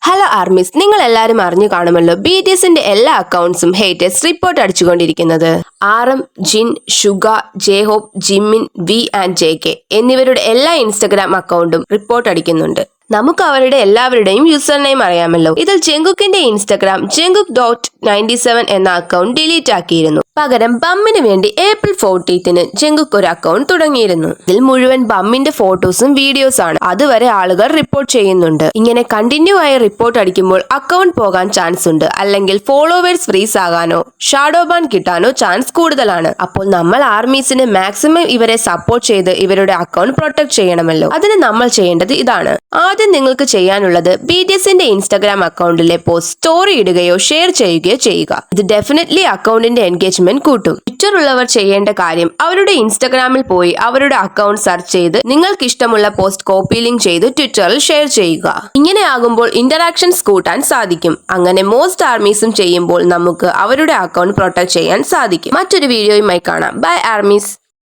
Hello armies, നിങ്ങൾ എല്ലാവരും അറിഞ്ഞു കാണുമല്ലോ BTSന്റെ എല്ലാ അക്കൗണ്ട്സും ഹേറ്റേഴ്സ് റിപ്പോർട്ട് അടിച്ചുകൊണ്ടിരിക്കുന്നത്. RM, Jin, Suga, J Hope, Jimin, V and JK എന്നിവരുടെ എല്ലാ ഇൻസ്റ്റഗ്രാം അക്കൗണ്ടും റിപ്പോർട്ട് അടിക്കുന്നുണ്ട്. നമുക്ക് അവരുടെ എല്ലാവരുടെയും യൂസർ നെയിം അറിയാമല്ലോ. ഇതിൽ ജങ്കുക്കിന്റെ ഇൻസ്റ്റഗ്രാം jungkook.97 എന്ന അക്കൗണ്ട് ഡിലീറ്റ് ആക്കിയിരുന്നു. പകരം ബമ്മിന് വേണ്ടി ഏപ്രിൽ 14 ജങ്കുക്ക് ഒരു അക്കൗണ്ട് തുടങ്ങിയിരുന്നു. ഇതിൽ മുഴുവൻ ബമ്മിന്റെ ഫോട്ടോസും വീഡിയോസ് ആണ്. അതുവരെ ആളുകൾ റിപ്പോർട്ട് ചെയ്യുന്നുണ്ട്. ഇങ്ങനെ കണ്ടിന്യൂ ആയി റിപ്പോർട്ട് അടിക്കുമ്പോൾ അക്കൗണ്ട് പോകാൻ ചാൻസ് ഉണ്ട്, അല്ലെങ്കിൽ ഫോളോവേഴ്സ് ഫ്രീസ് ആകാനോ ഷാഡോ ബാൻ കിട്ടാനോ ചാൻസ് കൂടുതലാണ്. അപ്പോൾ നമ്മൾ ആർമീസിന് മാക്സിമം ഇവരെ സപ്പോർട്ട് ചെയ്ത് ഇവരുടെ അക്കൗണ്ട് പ്രൊട്ടക്ട് ചെയ്യണമല്ലോ. അതിന് നമ്മൾ ചെയ്യേണ്ടത് ഇതാണ്. ആദ്യം നിങ്ങൾക്ക് ചെയ്യാനുള്ളത് BTSന്റെ ഇൻസ്റ്റഗ്രാം അക്കൗണ്ടിലെ പോസ്റ്റ് സ്റ്റോറി ഇടുകയോ ഷെയർ ചെയ്യുകയോ ചെയ്യുക. ഇത് ഡെഫിനറ്റ്ലി അക്കൗണ്ടിന്റെ എൻഗേജ്മെന്റ് കൂട്ടും. ട്വിറ്റർ ഉള്ളവർ ചെയ്യേണ്ട കാര്യം അവരുടെ ഇൻസ്റ്റഗ്രാമിൽ പോയി അവരുടെ അക്കൗണ്ട് സെർച്ച് ചെയ്ത് നിങ്ങൾക്ക് ഇഷ്ടമുള്ള പോസ്റ്റ് കോപ്പി ലിങ്ക് ചെയ്ത് ട്വിറ്ററിൽ ഷെയർ ചെയ്യുക. ഇങ്ങനെ ആകുമ്പോൾ ഇന്ററാക്ഷൻസ് കൂട്ടാൻ സാധിക്കും. അങ്ങനെ മോസ്റ്റ് ആർമീസും ചെയ്യുമ്പോൾ നമുക്ക് അവരുടെ അക്കൗണ്ട് പ്രൊട്ടക്ട് ചെയ്യാൻ സാധിക്കും. മറ്റൊരു വീഡിയോയുമായി കാണാം. Bye armies.